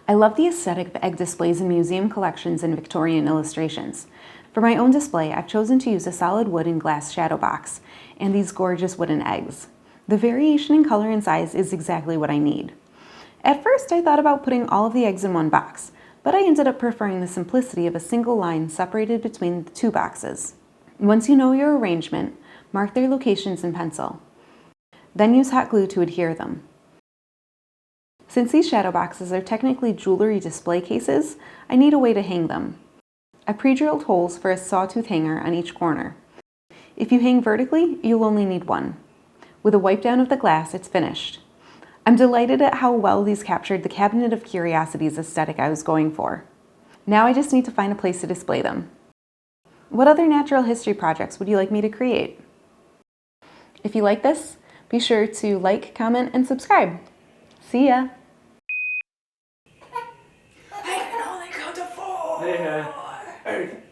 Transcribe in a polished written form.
I love the aesthetic of egg displays in museum collections and Victorian illustrations. For my own display, I've chosen to use a solid wood and glass shadow box and these gorgeous wooden eggs. The variation in color and size is exactly what I need. At first, I thought about putting all of the eggs in one box, but I ended up preferring the simplicity of a single line separated between the two boxes. Once you know your arrangement, mark their locations in pencil. Then use hot glue to adhere them. Since these shadow boxes are technically jewelry display cases, I need a way to hang them. I pre-drilled holes for a sawtooth hanger on each corner. If you hang vertically, you'll only need one. With a wipe down of the glass, it's finished. I'm delighted at how well these captured the cabinet of curiosities aesthetic I was going for. Now I just need to find a place to display them. What other natural history projects would you like me to create? If you like this, be sure to like, comment, and subscribe. See ya! I can only count to 4! Hey.